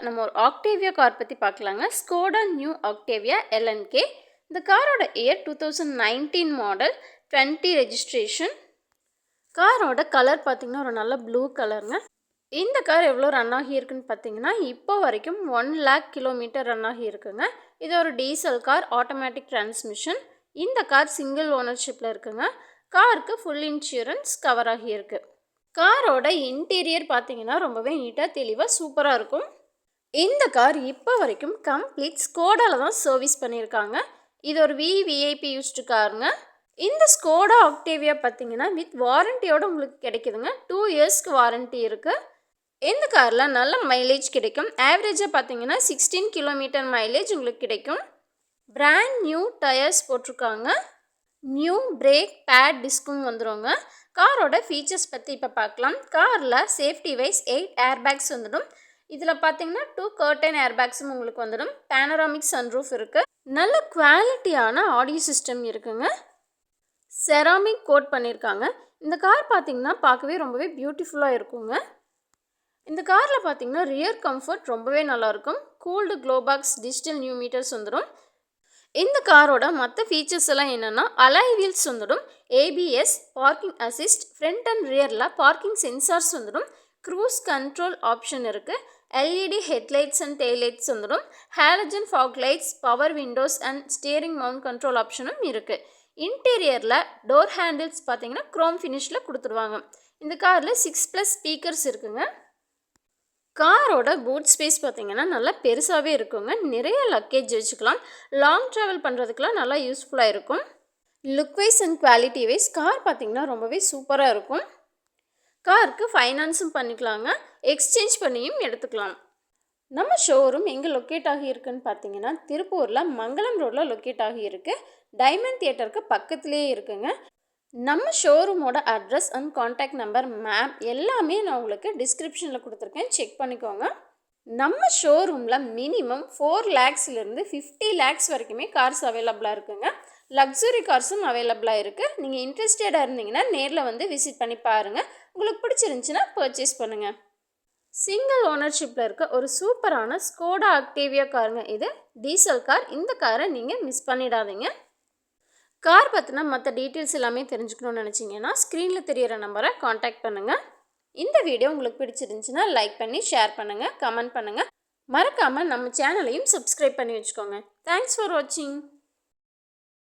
நம்ம ஒரு Octavia car பற்றி பார்க்கலாங்க. Skoda new Octavia LNK. இந்த காரோட இயர் 2019 மாடல், 20 ரெஜிஸ்ட்ரேஷன். காரோட கலர் பார்த்திங்கன்னா ஒரு நல்ல ப்ளூ கலருங்க. இந்த கார் எவ்வளோ ரன் ஆகியிருக்குன்னு பார்த்தீங்கன்னா இப்போ வரைக்கும் 1 lakh கிலோமீட்டர் ரன் ஆகியிருக்குங்க. இது ஒரு டீசல் கார், ஆட்டோமேட்டிக் டிரான்ஸ்மிஷன். இந்த கார் சிங்கிள் ஓனர்ஷிப்பில் இருக்குங்க. காருக்கு ஃபுல் இன்சூரன்ஸ் கவர் ஆகியிருக்கு. காரோட இன்டீரியர் பார்த்தீங்கன்னா ரொம்பவே நீட்டாக தெளிவாக சூப்பராக இருக்கும். இந்த கார் இப்போ வரைக்கும் கம்ப்ளீட் ஸ்கோடாவில் தான் சர்வீஸ் பண்ணியிருக்காங்க. இது ஒரு விஐபி யூஸ்டு காருங்க. இந்த ஸ்கோடா ஆக்டேவியா பார்த்தீங்கன்னா வித் வாரண்டியோடு உங்களுக்கு கிடைக்குதுங்க. 2 இயர்ஸ்க்கு வாரண்ட்டி இருக்குது. இந்த காரில் நல்ல மைலேஜ் கிடைக்கும். ஆவரேஜாக பார்த்தீங்கன்னா 16 கிலோமீட்டர் மைலேஜ் உங்களுக்கு கிடைக்கும். பிராண்ட் நியூ டயர்ஸ் போட்டிருக்காங்க. நியூ பிரேக் பேட் டிஸ்க்கும் வந்துடுங்க. காரோட ஃபீச்சர்ஸ் பற்றி இப்போ பார்க்கலாம். காரில் சேஃப்டி வைஸ் 8 ஏர்பேக்ஸ் வந்துடும். இதில் பார்த்தீங்கன்னா 2 கர்டன் ஏர்பேக்ஸும் உங்களுக்கு வந்துடும். பேனராமிக் சன்ரூஃப் இருக்குது. நல்ல குவாலிட்டியான ஆடியோ சிஸ்டம் இருக்குங்க. செராமிக் கோட் பண்ணியிருக்காங்க. இந்த கார் பார்த்தீங்கன்னா பார்க்கவே ரொம்பவே பியூட்டிஃபுல்லாக இருக்குங்க. இந்த காரில் பார்த்தீங்கன்னா ரியர் கம்ஃபர்ட் ரொம்பவே நல்லாயிருக்கும். Cooled glovebox digital new meters வந்துடும். இந்த காரோட மற்ற ஃபீச்சர்ஸ் எல்லாம் என்னென்னா அலாய் வீல்ஸ் வந்துடும், ABS, parking assist, front and ரியரில் பார்க்கிங் சென்சார்ஸ் வந்துடும், க்ரூஸ் கண்ட்ரோல் ஆப்ஷன் இருக்குது, எல்இடி ஹெட்லைட்ஸ் அண்ட் டெய்லைட்ஸ் வந்துடும், halogen fog lights, power windows and steering mount control ஆப்ஷனும் இருக்குது. இன்டீரியரில் டோர் ஹேண்டில்ஸ் பார்த்தீங்கன்னா க்ரோம் ஃபினிஷில் கொடுத்துருவாங்க. இந்த காரில் 6+ ஸ்பீக்கர்ஸ் இருக்குங்க. காரோட பூட் ஸ்பேஸ் பார்த்தீங்கன்னா நல்லா பெருசாகவே இருக்குங்க. நிறைய லக்கேஜ் வச்சுக்கலாம். லாங் ட்ராவல் பண்ணுறதுக்கெலாம் நல்லா யூஸ்ஃபுல்லாக இருக்கும். Look wise and quality wise car பார்த்தீங்கன்னா ரொம்பவே சூப்பராக இருக்கும். காருக்கு ஃபைனான்ஸும் பண்ணிக்கலாங்க, எக்ஸ்சேஞ்ச் பண்ணியும் எடுத்துக்கலாம். நம்ம ஷோரூம் எங்கே லொக்கேட் ஆகியிருக்குன்னு பார்த்தீங்கன்னா திருப்பூரில் மங்களம் ரோடில் லொக்கேட் ஆகியிருக்கு. டைமண்ட் தியேட்டருக்கு பக்கத்துலேயே இருக்குங்க. நம்ம ஷோரூமோட address and contact number, map எல்லாமே நான் உங்களுக்கு டிஸ்கிரிப்ஷனில் கொடுத்துருக்கேன், செக் பண்ணிக்கோங்க. நம்ம ஷோரூமில் மினிமம் 4 lakhsலேருந்து 50 lakhs வரைக்குமே கார்ஸ் அவைலபிளாக இருக்குங்க. லக்ஸுரி கார்ஸும் அவைலபிளாக இருக்குது. நீங்கள் இன்ட்ரெஸ்டடாக இருந்தீங்கன்னா நேரில் வந்து விசிட் பண்ணி பாருங்கள். உங்களுக்கு பிடிச்சிருந்துச்சின்னா பர்ச்சேஸ் பண்ணுங்கள். சிங்கிள் ஓனர்ஷிப்பில் இருக்க ஒரு சூப்பரான ஸ்கோடா ஆக்டேவியா காருங்க. இது டீசல் கார். இந்த காரை நீங்கள் மிஸ் பண்ணிடாதீங்க. கார் பற்றினா மற்ற டீட்டெயில்ஸ் எல்லாமே தெரிஞ்சுக்கணும்னு நினச்சிங்கன்னா ஸ்க்ரீனில் தெரிகிற நம்பரை காண்டாக்ட் பண்ணுங்கள். இந்த வீடியோ உங்களுக்கு பிடிச்சிருந்துச்சுன்னா லைக் பண்ணி ஷேர் பண்ணுங்கள், கமெண்ட் பண்ணுங்கள். மறக்காமல் நம்ம சேனலையும் சப்ஸ்கிரைப் பண்ணி வச்சுக்கோங்க. தேங்க்ஸ் ஃபார் வாட்சிங்.